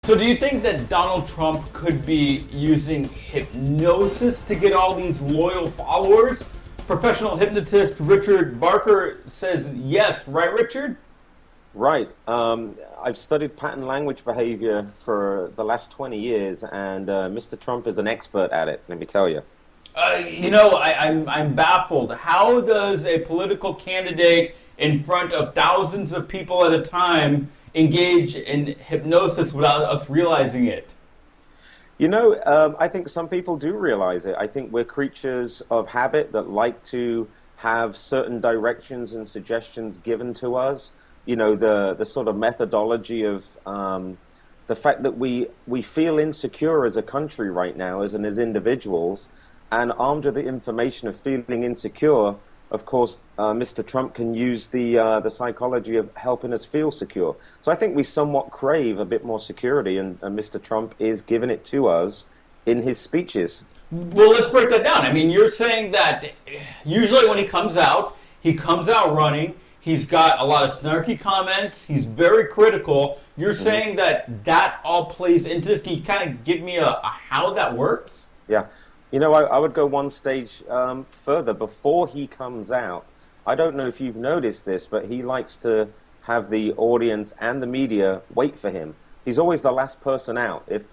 So do you think that Donald Trump could be using hypnosis to get all these loyal followers? Professional hypnotist Richard Barker says yes, right, Richard? Right. I've studied pattern language behavior for the last 20 years, and Mr. Trump is an expert at it, let me tell you. I'm baffled. How does a political candidate in front of thousands of people at a time engage in hypnosis without us realizing it? I think some people do realize it. I think we're creatures of habit that like to have certain directions and suggestions given to us. The sort of methodology of the fact that we feel insecure as a country right now, as individuals, and armed with the information of feeling insecure, of course, Mr. Trump can use the psychology of helping us feel secure. So I think we somewhat crave a bit more security, and Mr. Trump is giving it to us in his speeches. Well, let's break that down. I mean, you're saying that usually when he comes out running. He's got a lot of snarky comments. He's very critical. You're saying that all plays into this. Can you kind of give me a how that works? Yeah. I would go one stage further. Before he comes out, I don't know if you've noticed this, but he likes to have the audience and the media wait for him. He's always the last person out. If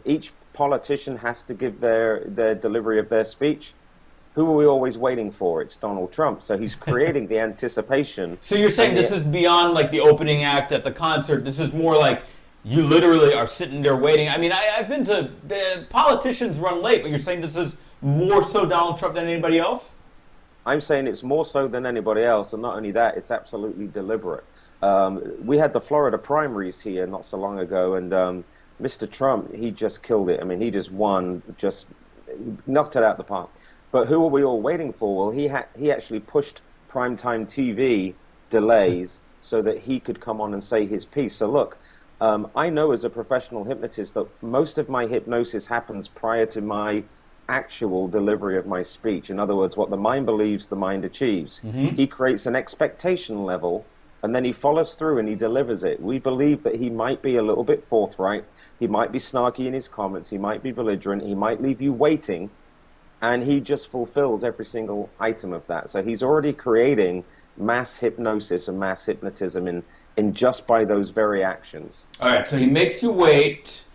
each politician has to give their delivery of their speech, who are we always waiting for? It's Donald Trump. So he's creating the anticipation. So you're saying this is beyond like the opening act at the concert. This is more like you literally are sitting there waiting. I mean, I've been to the politicians run late, but you're saying this is more so Donald Trump than anybody else? I'm saying it's more so than anybody else, and not only that, it's absolutely deliberate. We had the Florida primaries here not so long ago, and Mr. Trump, he just killed it. I mean, he just won, just knocked it out the park. But who are we all waiting for? Well, he actually pushed primetime TV delays so that he could come on and say his piece. So look, I know as a professional hypnotist that most of my hypnosis happens prior to my actual delivery of my speech. In other words, what the mind believes, the mind achieves. He creates an expectation level, and then he follows through and he delivers it. We believe that he might be a little bit forthright. He might be snarky in his comments. He might be belligerent. He might leave you waiting. And he just fulfills every single item of that. So he's already creating mass hypnosis and mass hypnotism in just by those very actions. All right, so he makes you wait.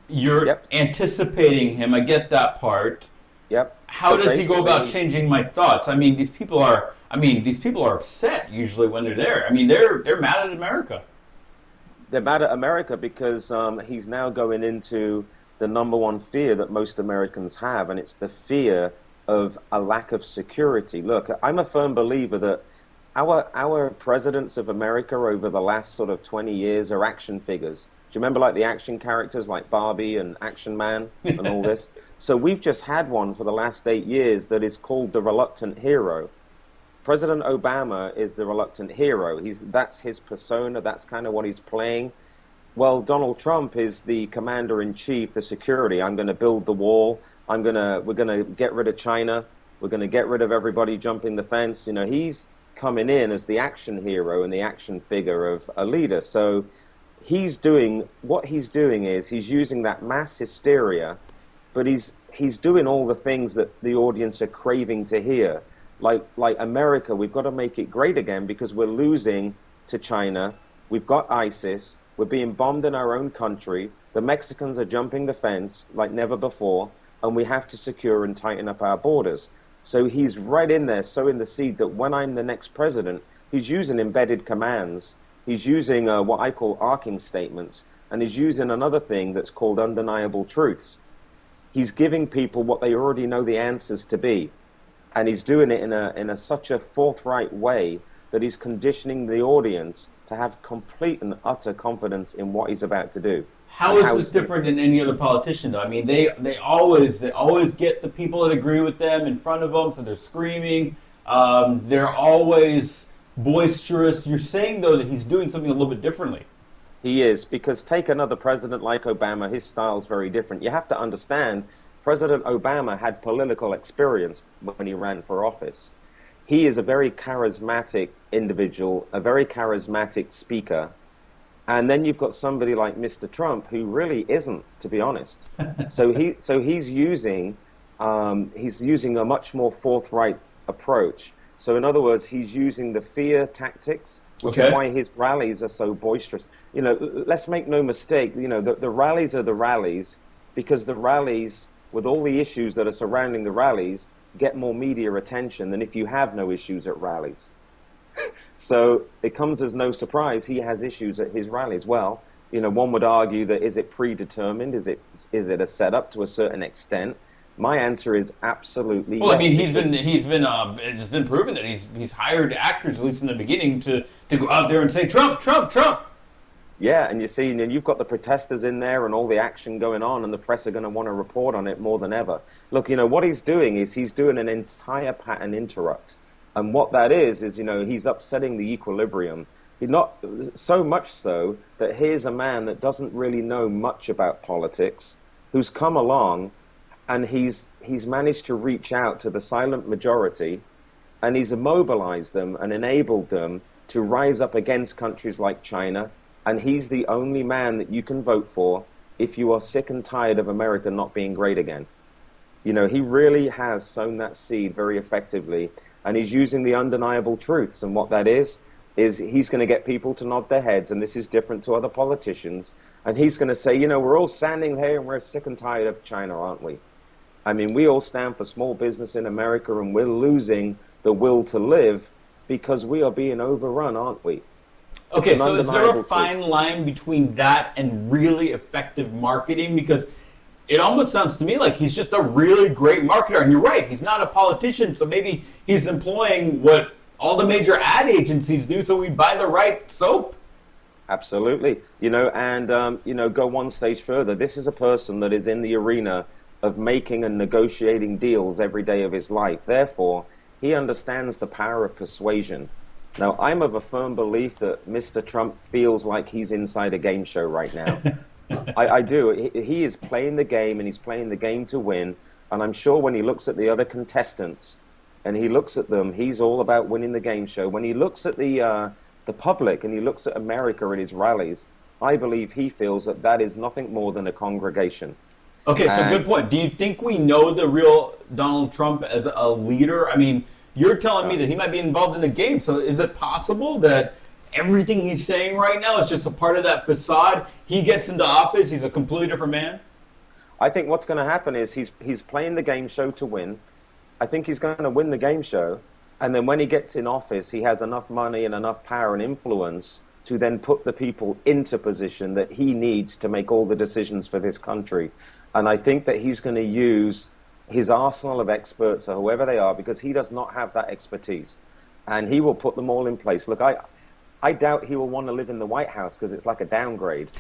You're anticipating him. I get that part. Yep. How does he go about changing my thoughts? I mean, these people are upset usually when they're there. I mean, they're mad at America. They're mad at America because he's now going into the number one fear that most Americans have, and it's the fear of a lack of security. Look, I'm a firm believer that our presidents of America over the last sort of 20 years are action figures. Do you remember like the action characters like Barbie and Action Man and all this? So we've just had one for the last 8 years that is called the reluctant hero. President Obama is the reluctant hero. That's his persona. That's kind of what he's playing. Well, Donald Trump is the commander-in-chief, the security. I'm going to build the wall. We're going to get rid of China. We're going to get rid of everybody jumping the fence. He's coming in as the action hero and the action figure of a leader. So what he's doing is he's using that mass hysteria, but he's doing all the things that the audience are craving to hear. Like America, we've got to make it great again because we're losing to China. We've got ISIS. We're being bombed in our own country. The Mexicans are jumping the fence like never before, and we have to secure and tighten up our borders. So he's right in there sowing the seed that when I'm the next president, he's using embedded commands. He's using what I call arcing statements, and he's using another thing that's called undeniable truths. He's giving people what they already know the answers to be, and he's doing it in such a forthright way that he's conditioning the audience to have complete and utter confidence in what he's about to do. How is this different than any other politician, though? I mean, they always get the people that agree with them in front of them, so they're screaming. They're always boisterous. You're saying, though, that he's doing something a little bit differently. He is, because take another president like Obama, his style's very different. You have to understand, President Obama had political experience when he ran for office. He is a very charismatic individual, a very charismatic speaker, And then you've got somebody like Mr. Trump who really isn't, to be honest. He's using a much more forthright approach. So in other words, he's using the fear tactics, which is why his rallies are so boisterous. You know, let's make no mistake. You know, the rallies are the rallies because the rallies, with all the issues that are surrounding the rallies, get more media attention than if you have no issues at rallies. So it comes as no surprise he has issues at his rallies. Well, you know, one would argue that is it predetermined? Is it a setup to a certain extent? My answer is absolutely well, yes. I mean, it's been proven that he's hired actors, at least in the beginning, to go out there and say Trump, Trump, Trump. Yeah, and you see, and you've got the protesters in there and all the action going on, and the press are going to want to report on it more than ever. Look, you know, what he's doing is he's doing an entire pattern interrupt. And what that is, you know, he's upsetting the equilibrium. He's not so much so that here's a man that doesn't really know much about politics, who's come along, and he's managed to reach out to the silent majority, and he's immobilized them and enabled them to rise up against countries like China. And he's the only man that you can vote for if you are sick and tired of America not being great again. You know, he really has sown that seed very effectively, and he's using the undeniable truths. And what that is he's going to get people to nod their heads, and this is different to other politicians. And he's going to say, you know, we're all standing here and we're sick and tired of China, aren't we? I mean, we all stand for small business in America, and we're losing the will to live because we are being overrun, aren't we? Okay, so is there a fine line between that and really effective marketing? Because it almost sounds to me like he's just a really great marketer. And you're right, he's not a politician, so maybe he's employing what all the major ad agencies do, so we buy the right soap. Absolutely. You know, and, you know, go one stage further. This is a person that is in the arena of making and negotiating deals every day of his life. Therefore, he understands the power of persuasion. Now, I'm of a firm belief that Mr. Trump feels like he's inside a game show right now. I do. He is playing the game, and he's playing the game to win. And I'm sure when he looks at the other contestants and he looks at them, he's all about winning the game show. When he looks at the public and he looks at America at his rallies, I believe he feels that that is nothing more than a congregation. Okay, so good point. Do you think we know the real Donald Trump as a leader? I mean, you're telling me that he might be involved in the game, so is it possible that everything he's saying right now is just a part of that facade? He gets into office, he's a completely different man? I think what's going to happen is he's playing the game show to win. I think he's going to win the game show, and then when he gets in office, he has enough money and enough power and influence to then put the people into position that he needs to make all the decisions for this country. And I think that he's going to use his arsenal of experts, or whoever they are, because he does not have that expertise. And he will put them all in place. Look, I doubt he will want to live in the White House because it's like a downgrade.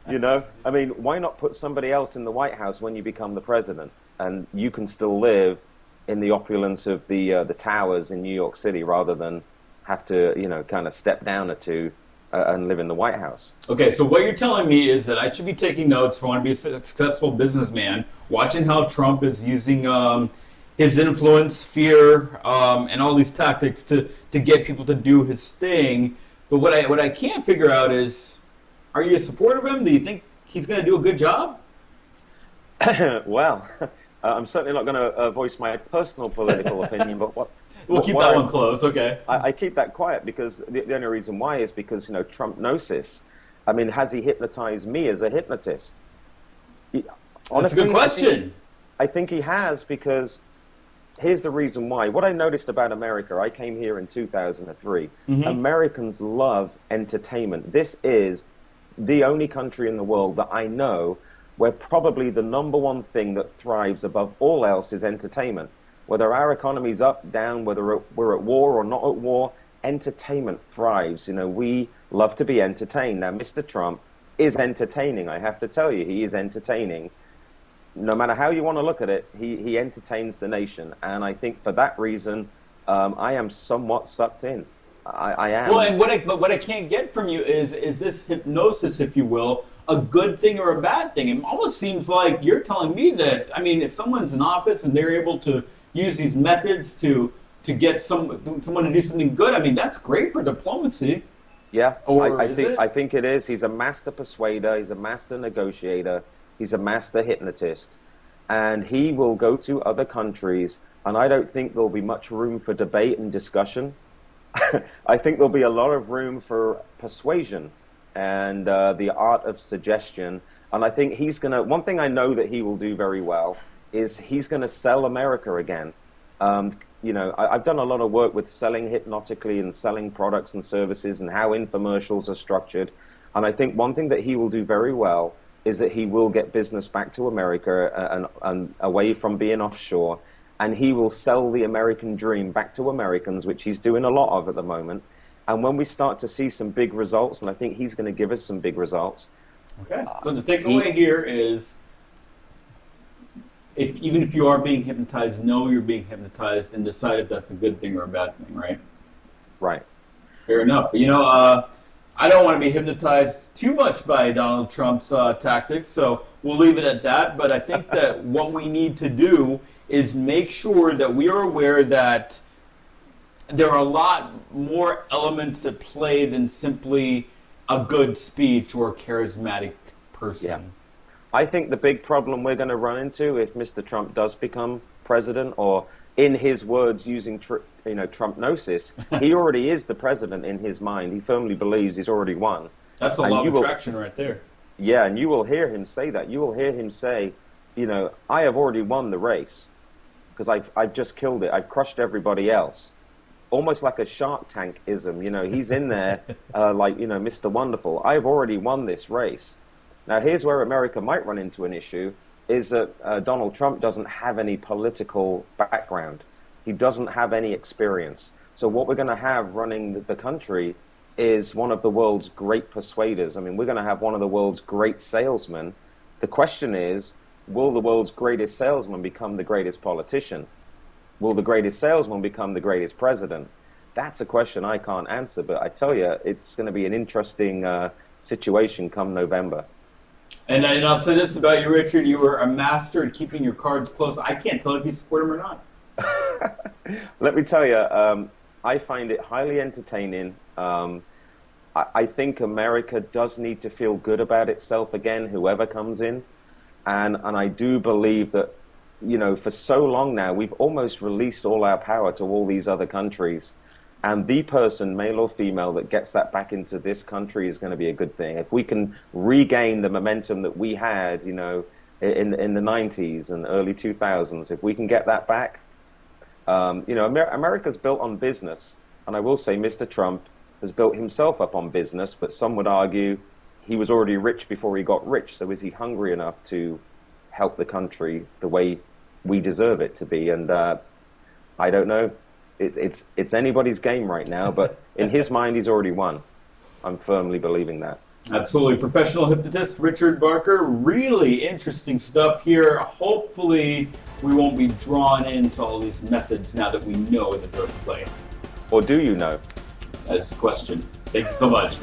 You know? I mean, why not put somebody else in the White House when you become the president? And you can still live in the opulence of the towers in New York City rather than have to, you know, kind of step down or two and live in the White House. Okay, so what you're telling me is that I should be taking notes if I want to be a successful businessman, watching how Trump is using his influence, fear, and all these tactics to get people to do his thing. But what I can't figure out is, are you a supporter of him? Do you think he's going to do a good job? Well, I'm certainly not going to voice my personal political opinion, but we'll keep that one close, okay. I keep that quiet because the only reason why is because, you know, Trumpnosis. I mean, has he hypnotized me as a hypnotist? Honestly, that's a good question. I think he has, because here's the reason why. What I noticed about America, I came here in 2003. Mm-hmm. Americans love entertainment. This is the only country in the world that I know where probably the number one thing that thrives above all else is entertainment. Whether our economy's up, down, whether we're at war or not at war, entertainment thrives. You know, we love to be entertained. Now, Mr. Trump is entertaining. I have to tell you, he is entertaining. No matter how you want to look at it, he entertains the nation. And I think for that reason, I am somewhat sucked in. I am. Well, and what I can't get from you is this hypnosis, if you will, a good thing or a bad thing? It almost seems like you're telling me that, I mean, if someone's in office and they're able to use these methods to get someone to do something good, I mean, that's great for diplomacy. Yeah, Or is it? I think it is. He's a master persuader. He's a master negotiator. He's a master hypnotist, and he will go to other countries. And I don't think there'll be much room for debate and discussion. I think there'll be a lot of room for persuasion and the art of suggestion. And I think he's gonna. One thing I know that he will do very well is he's gonna sell America again. I've done a lot of work with selling hypnotically and selling products and services and how infomercials are structured. And I think one thing that he will do very well is that he will get business back to America and away from being offshore. And he will sell the American dream back to Americans, which he's doing a lot of at the moment. And when we start to see some big results, and I think he's going to give us some big results. Okay. So the takeaway here is, even if you are being hypnotized, know you're being hypnotized and decide if that's a good thing or a bad thing, right? Right. Fair enough. But, I don't want to be hypnotized too much by Donald Trump's tactics, so we'll leave it at that. But I think that what we need to do is make sure that we are aware that there are a lot more elements at play than simply a good speech or a charismatic person. Yeah. I think the big problem we're going to run into if Mr. Trump does become president, or in his words, using Trumpnosis, he already is the president in his mind. He firmly believes he's already won. That's a law of attraction right there. Yeah, and you will hear him say that. You will hear him say, I have already won the race because I've just killed it. I've crushed everybody else. Almost like a Shark Tank-ism. He's in there like, Mr. Wonderful. I've already won this race. Now, here's where America might run into an issue, is that Donald Trump doesn't have any political background. He doesn't have any experience. So what we're going to have running the country is one of the world's great persuaders. I mean, we're going to have one of the world's great salesmen. The question is, will the world's greatest salesman become the greatest politician? Will the greatest salesman become the greatest president? That's a question I can't answer, but I tell you, it's going to be an interesting situation come November. And I'll say this about you, Richard. You were a master at keeping your cards close. I can't tell if you support him or not. Let me tell you, I find it highly entertaining. I think America does need to feel good about itself again, whoever comes in. And I do believe that, for so long now, we've almost released all our power to all these other countries. And the person, male or female, that gets that back into this country is going to be a good thing. If we can regain the momentum that we had, in the 90s and early 2000s, if we can get that back, America's built on business. And I will say Mr. Trump has built himself up on business, but some would argue he was already rich before he got rich. So is he hungry enough to help the country the way we deserve it to be? And I don't know. It's anybody's game right now, but in his mind, he's already won. I'm firmly believing that. Absolutely. Professional hypnotist Richard Barker. Really interesting stuff here. Hopefully, we won't be drawn into all these methods now that we know that they're at play. Or do you know? That's the question. Thank you so much.